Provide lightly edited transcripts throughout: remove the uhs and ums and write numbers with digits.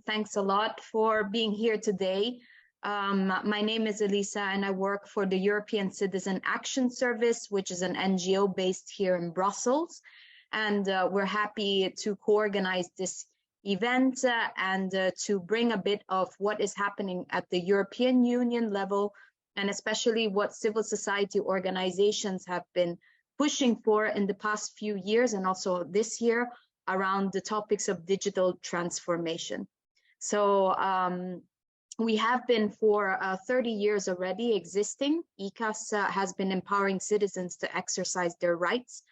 Thanks a lot for being here today. My name is Elisa and I work for the European Citizen Action Service, which is an NGO based here in Brussels. And we're happy to co-organize this event and to bring a bit of what is happening at the European Union level, and especially what civil society organizations have been pushing for in the past few years and also this year around the topics of digital transformation. So we have been for 30 years already existing. ECAS has been empowering citizens to exercise their rights.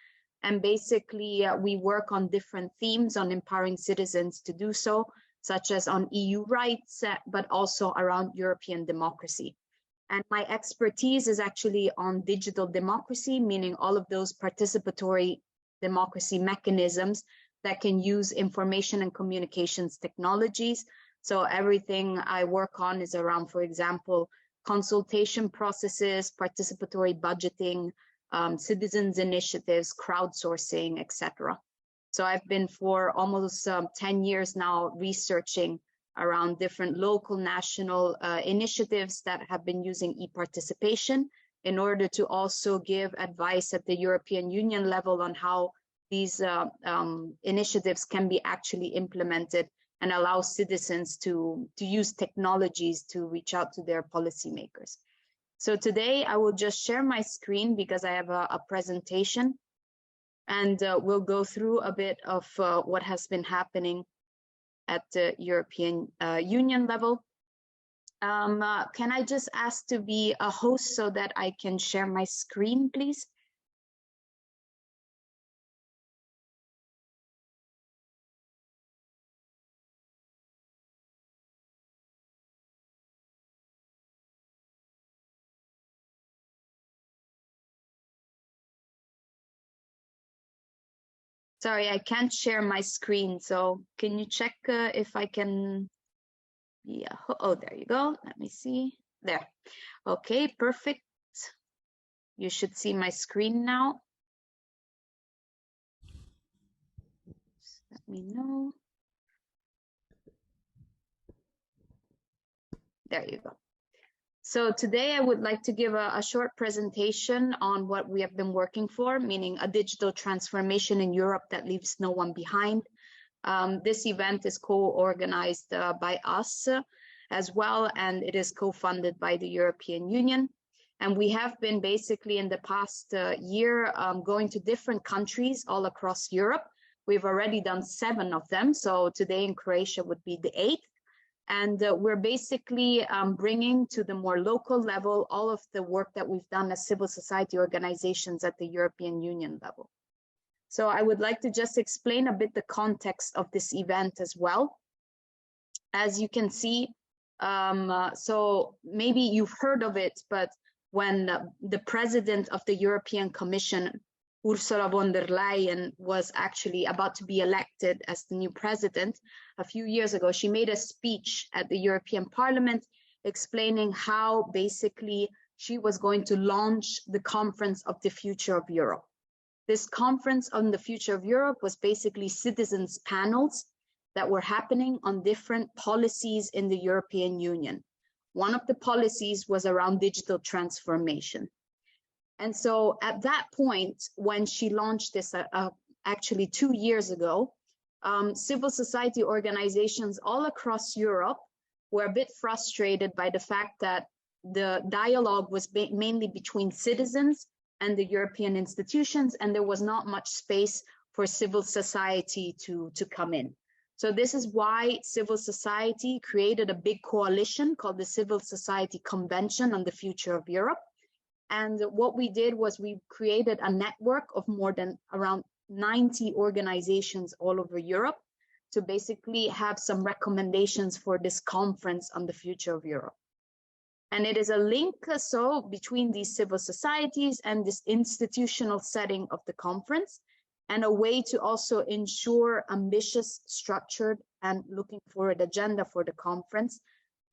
And basically, we work on different themes on empowering citizens to do so, such as on EU rights, but also around European democracy. And my expertise is actually on digital democracy, meaning all of those participatory democracy mechanisms that can use information and communications technologies. So everything I work on is around, for example, consultation processes, participatory budgeting, citizens initiatives, crowdsourcing, etc. So I've been for almost 10 years now researching around different local, national initiatives that have been using e-participation in order to also give advice at the European Union level on how these initiatives can be actually implemented and allow citizens to use technologies to reach out to their policymakers. So today I will just share my screen because I have a presentation, and we'll go through a bit of what has been happening at the European Union level. Can I just ask to be a host so that I can share my screen, please? Sorry, I can't share my screen, so can you check if I can? Yeah, oh, there you go. Let me see. There. Okay, perfect. You should see my screen now. Just let me know. There you go. So today I would like to give a short presentation on what we have been working for, meaning a digital transformation in Europe that leaves no one behind. This event is co-organized by us as well, and it is co-funded by the European Union. And we have been basically in the past year going to different countries all across Europe. We've already done 7 of them, so today in Croatia would be the 8th. And we're basically bringing to the more local level all of the work that we've done as civil society organizations at the European Union level. So I would like to just explain a bit the context of this event as well. As you can see, so maybe you've heard of it, but when the president of the European Commission, Ursula von der Leyen, was actually about to be elected as the new president a few years ago, she made a speech at the European Parliament explaining how basically she was going to launch the Conference of the Future of Europe. This Conference on the Future of Europe was basically citizens' panels that were happening on different policies in the European Union. One of the policies was around digital transformation. And so at that point, when she launched this actually 2 years ago, civil society organizations all across Europe were a bit frustrated by the fact that the dialogue was mainly between citizens and the European institutions, and there was not much space for civil society to come in. So this is why civil society created a big coalition called the Civil Society Convention on the Future of Europe. And what we did was we created a network of more than around 90 organizations all over Europe to basically have some recommendations for this conference on the future of Europe. And it is a link so between these civil societies and this institutional setting of the conference, and a way to also ensure ambitious, structured, and looking forward agenda for the conference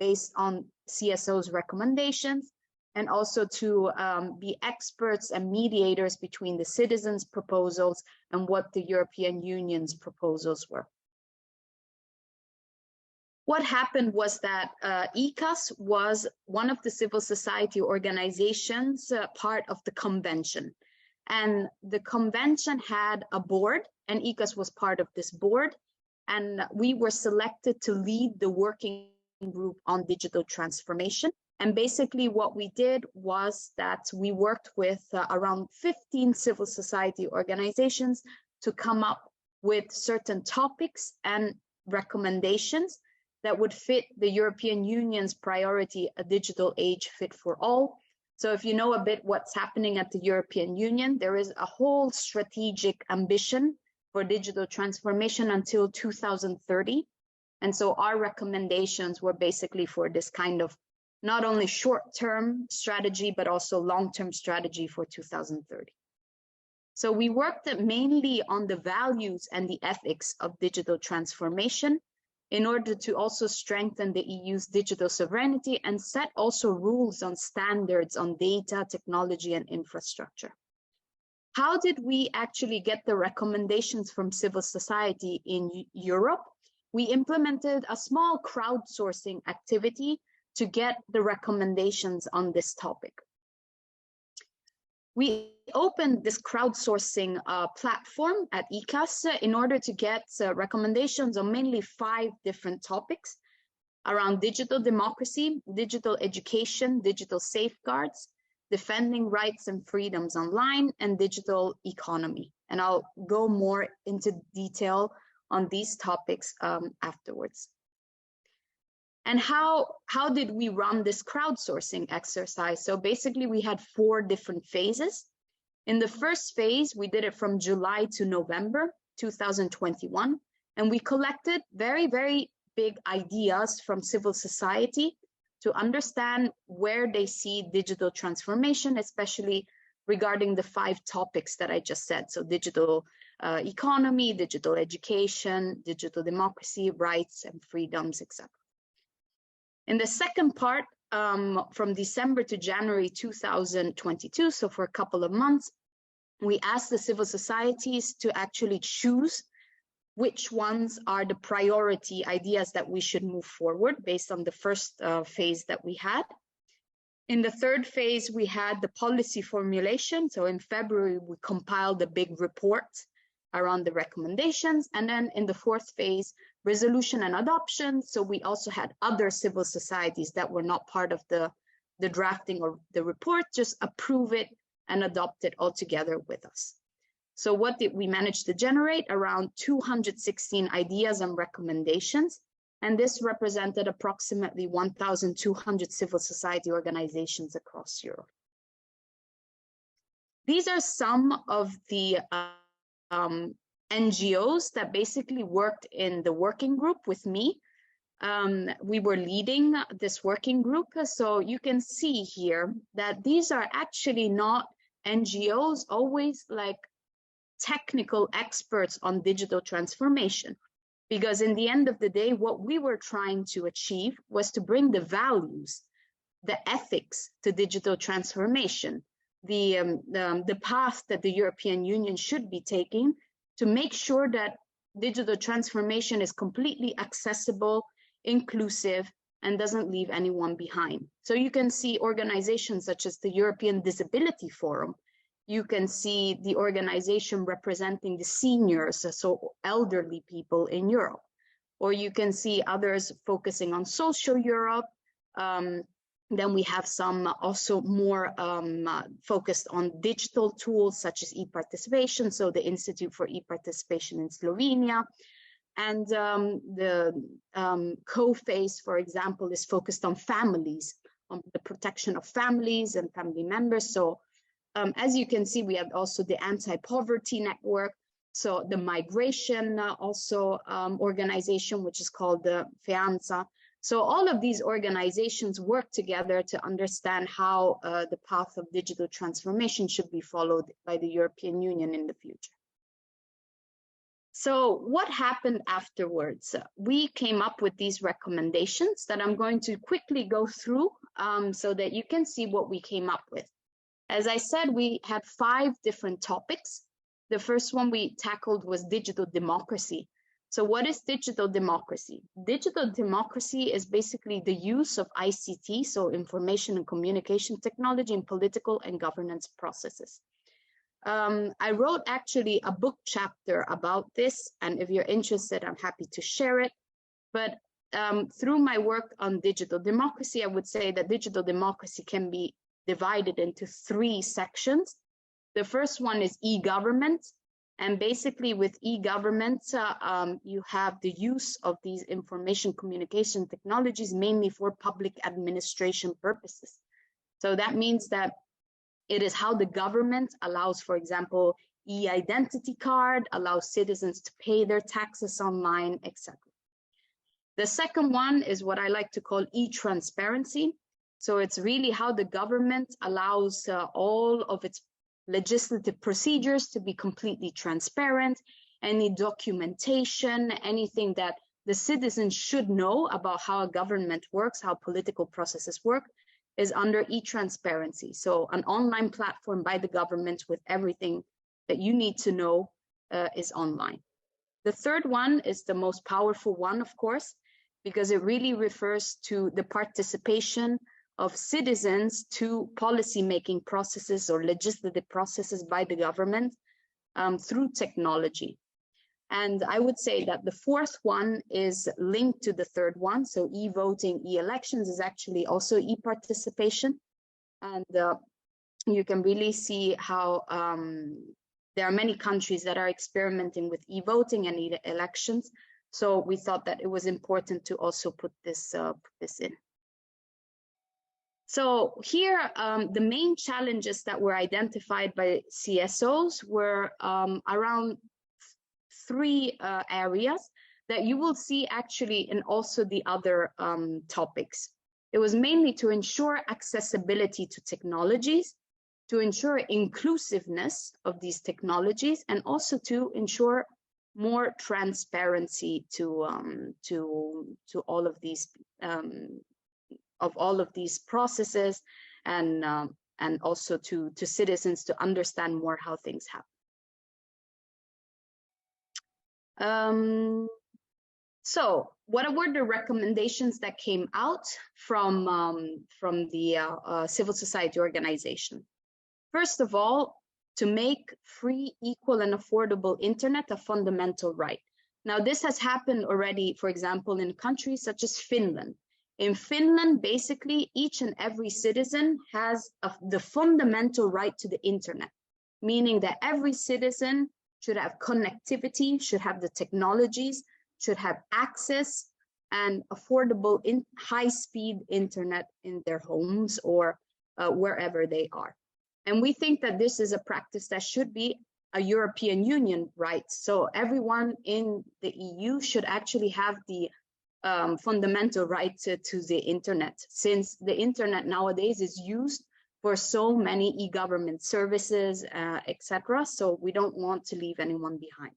based on CSO's recommendations, and also to be experts and mediators between the citizens' proposals and what the European Union's proposals were. What happened was that ICAS was one of the civil society organizations, part of the convention. And the convention had a board, and ICAS was part of this board. And we were selected to lead the working group on digital transformation. And basically what we did was that we worked with around 15 civil society organizations to come up with certain topics and recommendations that would fit the European Union's priority, a digital age fit for all. So if you know a bit what's happening at the European Union, there is a whole strategic ambition for digital transformation until 2030. And so our recommendations were basically for this kind of not only short-term strategy, but also long-term strategy for 2030. So we worked mainly on the values and the ethics of digital transformation in order to also strengthen the EU's digital sovereignty and set also rules on standards on data, technology, and infrastructure. How did we actually get the recommendations from civil society in Europe? We implemented a small crowdsourcing activity to get the recommendations on this topic. We opened this crowdsourcing platform at ICAS in order to get recommendations on mainly 5 different topics around digital democracy, digital education, digital safeguards, defending rights and freedoms online, and digital economy. And I'll go more into detail on these topics afterwards. And how did we run this crowdsourcing exercise? So basically we had 4 different phases. In the first phase, we did it from July to November 2021, and we collected very, very big ideas from civil society to understand where they see digital transformation, especially regarding the 5 topics that I just said. So digital economy, digital education, digital democracy, rights and freedoms, etc. In the second part, from December to January 2022, so for a couple of months, we asked the civil societies to actually choose which ones are the priority ideas that we should move forward based on the first phase that we had. In the third phase, we had the policy formulation. So in February, we compiled a big report around the recommendations. And then in the fourth phase, resolution and adoption. So we also had other civil societies that were not part of the drafting of the report, just approve it and adopt it all together with us. So what did we manage to generate? Around 216 ideas and recommendations. And this represented approximately 1,200 civil society organizations across Europe. These are some of the NGOs that basically worked in the working group with me. We were leading this working group. So you can see here that these are actually not NGOs always like technical experts on digital transformation. Because in the end of the day, what we were trying to achieve was to bring the values, the ethics to digital transformation, the path that the European Union should be taking to make sure that digital transformation is completely accessible, inclusive, and doesn't leave anyone behind. So you can see organizations such as the European Disability Forum. You can see the organization representing the seniors, so elderly people in Europe. Or you can see others focusing on social Europe. Then we have some also more focused on digital tools such as e-participation, so the Institute for E-Participation in Slovenia. And the co-phase, for example, is focused on families, on the protection of families and family members. So as you can see, we have also the anti-poverty network, so the migration also organization, which is called the FEANZA. So all of these organizations work together to understand how the path of digital transformation should be followed by the European Union in the future. So what happened afterwards? We came up with these recommendations that I'm going to quickly go through so that you can see what we came up with. As I said, we had 5 different topics. The first one we tackled was digital democracy. So what is digital democracy? Digital democracy is basically the use of ICT, so information and communication technology, in political and governance processes. I wrote actually a book chapter about this, and if you're interested, I'm happy to share it. But through my work on digital democracy, I would say that digital democracy can be divided into 3 sections. The first one is e-government. And basically with e-government, you have the use of these information communication technologies mainly for public administration purposes. So that means that it is how the government allows, for example, e-identity card, allows citizens to pay their taxes online, etc. The second one is what I like to call e-transparency. So it's really how the government allows all of its legislative procedures to be completely transparent, any documentation, anything that the citizens should know about how a government works, how political processes work, is under e-transparency. So an online platform by the government with everything that you need to know is online. The third one is the most powerful one, of course, because it really refers to the participation of citizens to policy-making processes or legislative processes by the government through technology. And I would say that the fourth one is linked to the third one. So e-voting, e-elections is actually also e-participation. And you can really see how there are many countries that are experimenting with e-voting and e-elections. So we thought that it was important to also put this in. So here, the main challenges that were identified by CSOs were around 3 areas that you will see actually in also the other topics. It was mainly to ensure accessibility to technologies, to ensure inclusiveness of these technologies, and also to ensure more transparency to all of these processes, and also to citizens to understand more how things happen. So what were the recommendations that came out from the civil society organization? First of all, to make free, equal, and affordable internet a fundamental right. Now, this has happened already, for example, in countries such as Finland. In Finland, basically, each and every citizen has the fundamental right to the internet, meaning that every citizen should have connectivity, should have the technologies, should have access and affordable high-speed internet in their homes or wherever they are. And we think that this is a practice that should be a European Union right. So everyone in the EU should actually have the fundamental right to the internet, since the internet nowadays is used for so many e-government services, etc. So we don't want to leave anyone behind.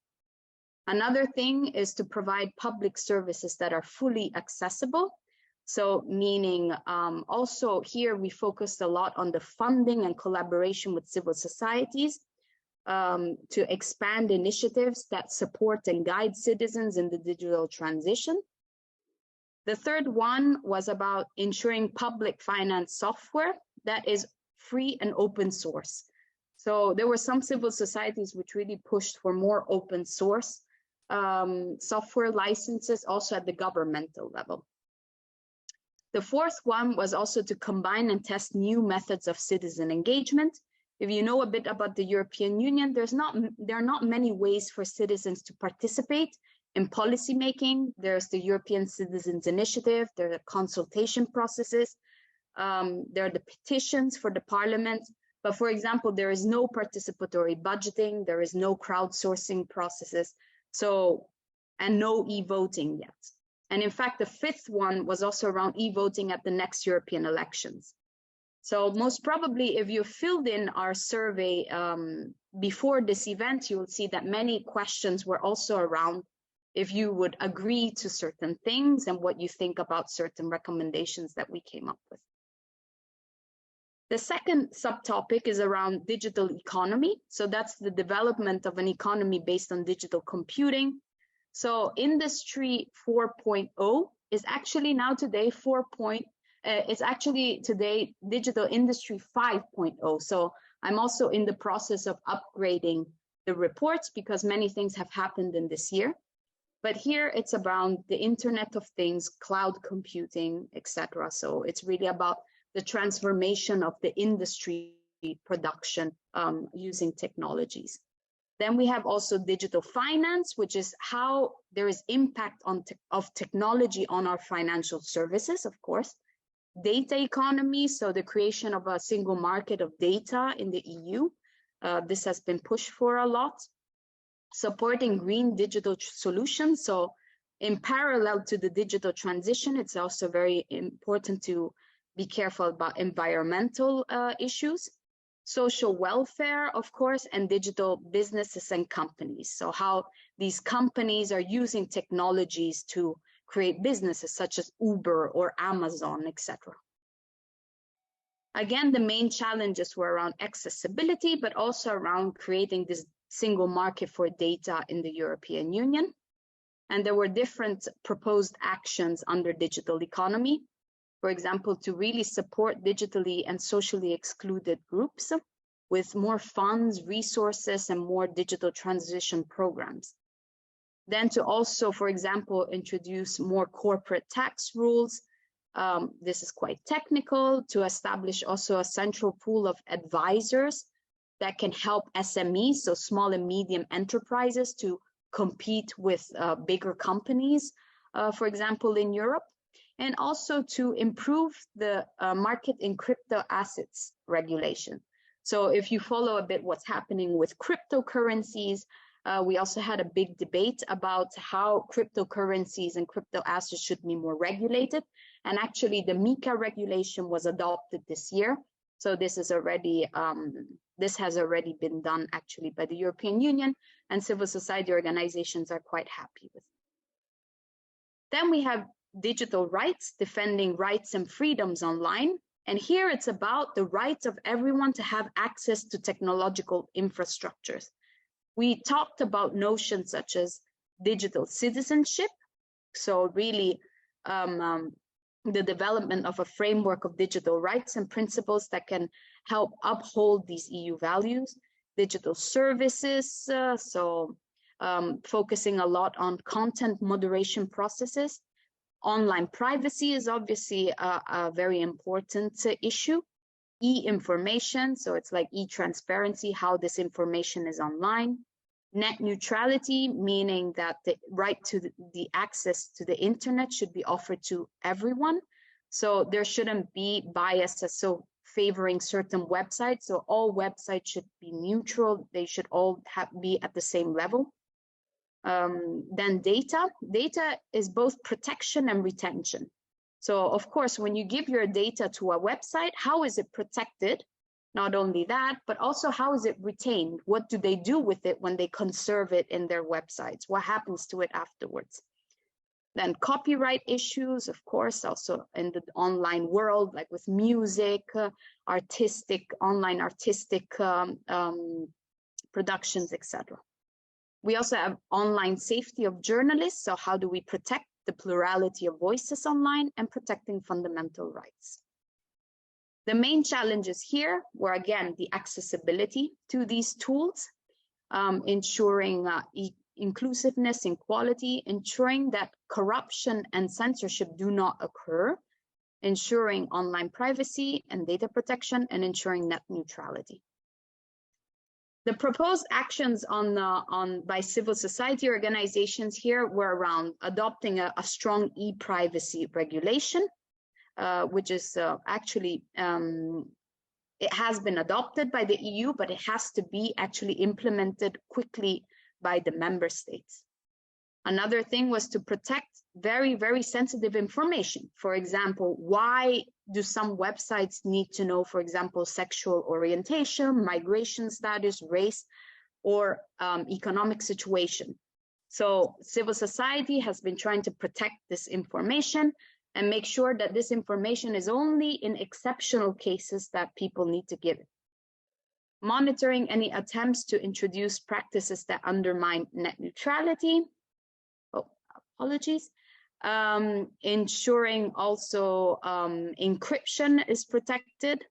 Another thing is to provide public services that are fully accessible. So meaning also here we focused a lot on the funding and collaboration with civil societies to expand initiatives that support and guide citizens in the digital transition. The third one was about ensuring public finance software that is free and open source. So there were some civil societies which really pushed for more open source software licenses also at the governmental level. The fourth one was also to combine and test new methods of citizen engagement. If you know a bit about the European Union, there are not many ways for citizens to participate in policy making. There's the European Citizens Initiative, there are consultation processes, there are the petitions for the parliament. But for example, there is no participatory budgeting, there is no crowdsourcing processes, and no e-voting yet. And in fact, the fifth one was also around e-voting at the next European elections. So most probably, if you filled in our survey before this event, you will see that many questions were also around if you would agree to certain things and what you think about certain recommendations that we came up with. The second subtopic is around digital economy. So that's the development of an economy based on digital computing. So industry 4.0 is actually now today it's actually today digital industry 5.0. So I'm also in the process of upgrading the reports because many things have happened in this year. But here it's around the Internet of Things, cloud computing, etc. So it's really about the transformation of the industry production using technologies. Then we have also digital finance, which is how there is impact of technology on our financial services, of course. Data economy, so the creation of a single market of data in the EU. This has been pushed for a lot. Supporting green digital solutions. So in parallel to the digital transition, it's also very important to be careful about environmental issues. Social welfare, of course, and digital businesses and companies. So how these companies are using technologies to create businesses such as Uber or Amazon, etc. Again, the main challenges were around accessibility, but also around creating this single market for data in the European Union. And there were different proposed actions under digital economy. For example, to really support digitally and socially excluded groups with more funds, resources, and more digital transition programs. Then to also, for example, introduce more corporate tax rules. This is quite technical, to establish also a central pool of advisors that can help SMEs, so small and medium enterprises, to compete with bigger companies, for example, in Europe. And also to improve the market in crypto assets regulation. So if you follow a bit what's happening with cryptocurrencies, we also had a big debate about how cryptocurrencies and crypto assets should be more regulated. And actually the MiCA regulation was adopted this year. So this is already, this has already been done actually by the European Union, and civil society organizations are quite happy with it. Then we have digital rights, defending rights and freedoms online. And here it's about the rights of everyone to have access to technological infrastructures. We talked about notions such as digital citizenship. So really the development of a framework of digital rights and principles that can help uphold these EU values. Digital services, focusing a lot on content moderation processes. Online privacy is obviously a very important issue. E-information, so it's like e-transparency, how this information is online. Net neutrality, meaning that the right to the access to the internet should be offered to everyone. So there shouldn't be biases, so favoring certain websites. So all websites should be neutral. They should all be at the same level. Then data is both protection and retention. So of course, when you give your data to a website, how is it protected? Not only that, but also how is it retained? What do they do with it when they conserve it in their websites? What happens to it afterwards? Then copyright issues, of course, also in the online world, like with music, online artistic productions, etc. We also have online safety of journalists. So how do we protect the plurality of voices online and protecting fundamental rights? The main challenges here were, again, the accessibility to these tools, ensuring inclusiveness and equality, ensuring that corruption and censorship do not occur, ensuring online privacy and data protection, and ensuring net neutrality. The proposed actions by civil society organizations here were around adopting a strong e-privacy regulation, which is actually, it has been adopted by the EU, but it has to be actually implemented quickly by the member states. Another thing was to protect very, very sensitive information. For example, why do some websites need to know, for example, sexual orientation, migration status, race, or economic situation? So civil society has been trying to protect this information and make sure that this information is only in exceptional cases that people need to give it. Monitoring any attempts to introduce practices that undermine net neutrality. apologies. Ensuring also encryption is protected,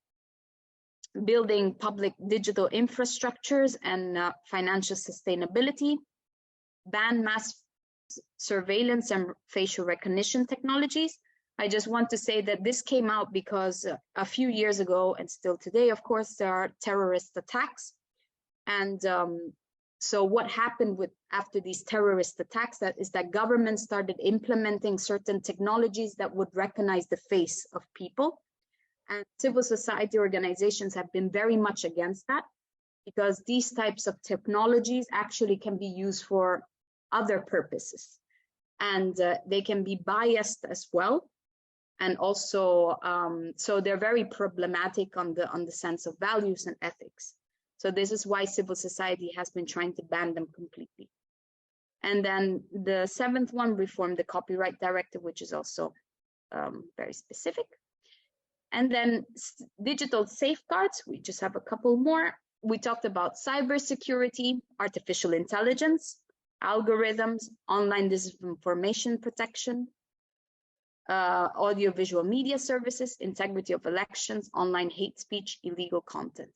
building public digital infrastructures and financial sustainability, ban mass surveillance and facial recognition technologies. I just want to say that this came out because a few years ago, and still today, of course, there are terrorist attacks. And so what happened after these terrorist attacks is that governments started implementing certain technologies that would recognize the face of people. And civil society organizations have been very much against that, because these types of technologies actually can be used for other purposes. And they can be biased as well. And also, so they're very problematic on the sense of values and ethics. So this is why civil society has been trying to ban them completely. And then the seventh one, reform the copyright directive, which is also very specific. And then digital safeguards, we just have a couple more. We talked about cybersecurity, artificial intelligence, algorithms, online disinformation protection, audiovisual media services, integrity of elections, online hate speech, illegal content.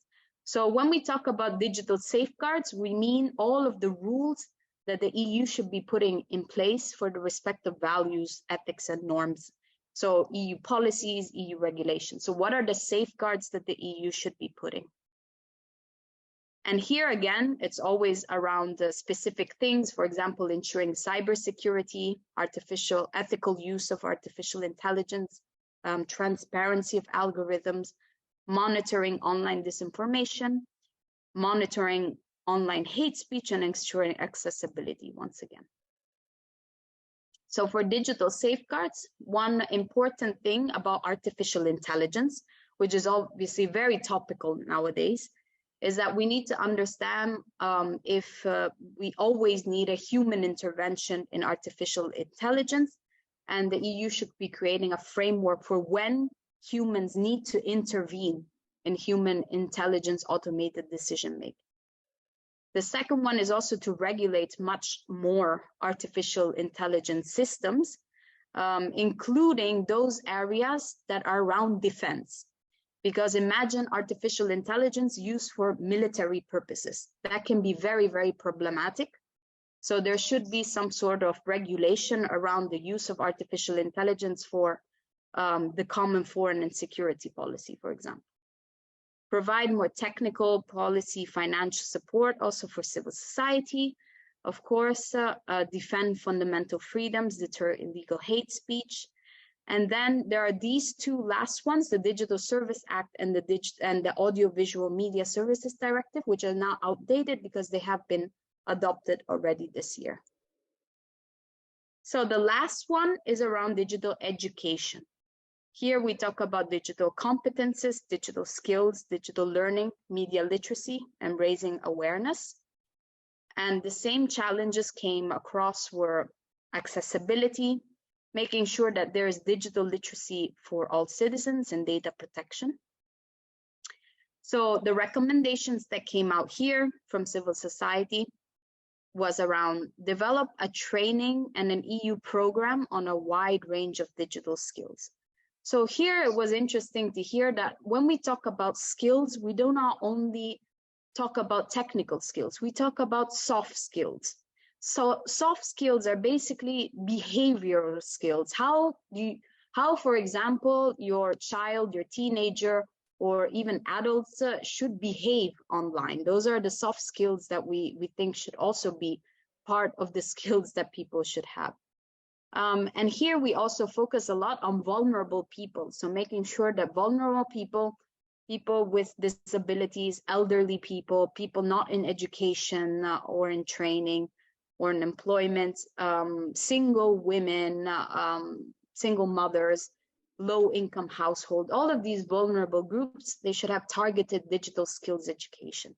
So when we talk about digital safeguards, we mean all of the rules that the EU should be putting in place for the respective values, ethics, and norms. So EU policies, EU regulations. So what are the safeguards that the EU should be putting? And here again, it's always around the specific things, for example, ensuring cybersecurity, ethical use of artificial intelligence, transparency of algorithms, monitoring online disinformation, monitoring online hate speech, and ensuring accessibility once again. So for digital safeguards, one important thing about artificial intelligence, which is obviously very topical nowadays, is that we need to understand if we always need a human intervention in artificial intelligence, and the EU should be creating a framework for when humans need to intervene in human intelligence automated decision making. The second one is also to regulate much more artificial intelligence systems, including those areas that are around defense. Because imagine artificial intelligence used for military purposes. That can be very, very problematic. So there should be some sort of regulation around the use of artificial intelligence for the common foreign and security policy, for example. Provide more technical policy, financial support also for civil society. Of course, defend fundamental freedoms, deter illegal hate speech. And then there are these two last ones, the Digital Service Act and the Audiovisual Media Services Directive, which are now outdated because they have been adopted already this year. So the last one is around digital education. Here we talk about digital competences, digital skills, digital learning, media literacy, and raising awareness. And the same challenges came across were accessibility, making sure that there is digital literacy for all citizens, and data protection. So the recommendations that came out here from civil society was around develop a training and an EU program on a wide range of digital skills. So here it was interesting to hear that when we talk about skills, we do not only talk about technical skills, we talk about soft skills. So soft skills are basically behavioral skills. How, for example, your child, your teenager, or even adults should behave online. Those are the soft skills that we think should also be part of the skills that people should have. And here we also focus a lot on vulnerable people. So making sure that vulnerable people, people with disabilities, elderly people, people not in education or in training or in employment, single women, single mothers, low-income household, all of these vulnerable groups, they should have targeted digital skills education.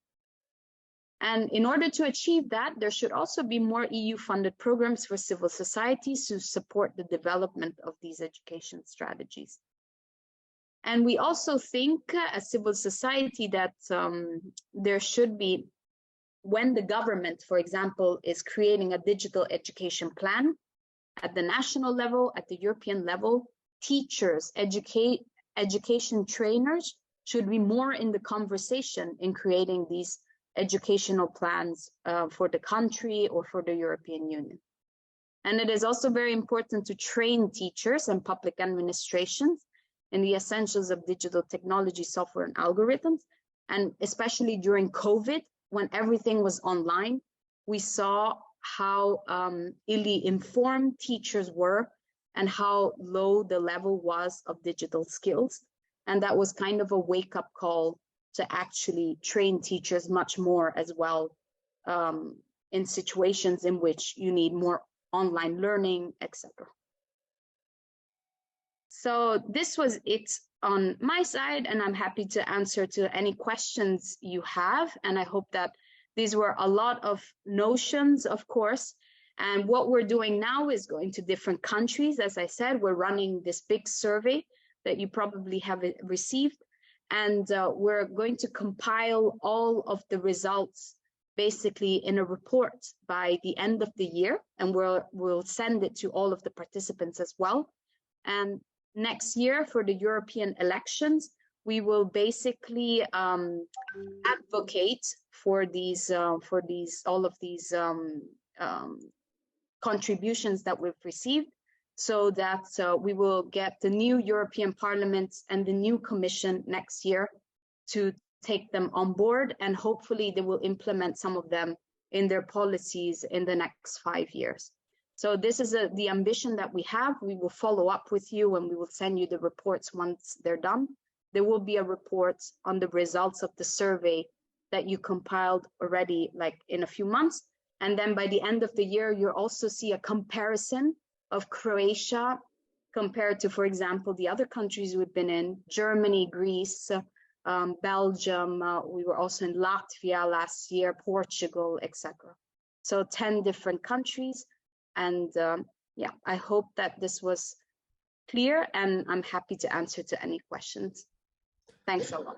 And in order to achieve that, there should also be more EU-funded programs for civil societies to support the development of these education strategies. And we also think as civil society that there should be, when the government, for example, is creating a digital education plan, at the national level, at the European level, teachers, education trainers should be more in the conversation in creating these educational plans for the country or for the European Union. And it is also very important to train teachers and public administrations in the essentials of digital technology, software, and algorithms. And especially during COVID, when everything was online, we saw how ill-informed teachers were and how low the level was of digital skills. And that was kind of a wake-up call to actually train teachers much more as well in situations in which you need more online learning, etc. So this was it on my side, and I'm happy to answer to any questions you have. And I hope that these were a lot of notions, of course. And what we're doing now is going to different countries. As I said, we're running this big survey that you probably have received. And we're going to compile all of the results basically in a report by the end of the year. And we'll send it to all of the participants as well. And next year for the European elections, we will basically advocate for all of these contributions that we've received, so that we will get the new European Parliament and the new Commission next year to take them on board, and hopefully they will implement some of them in their policies in the next 5 years. So this is the ambition that we have. We will follow up with you and we will send you the reports once they're done. There will be a report on the results of the survey that you compiled already, like in a few months. And then by the end of the year, you'll also see a comparison of Croatia compared to, for example, the other countries we've been in, Germany, Greece, Belgium. We were also in Latvia last year, Portugal, etc. So 10 different countries. And yeah, I hope that this was clear, and I'm happy to answer to any questions. Thanks a lot.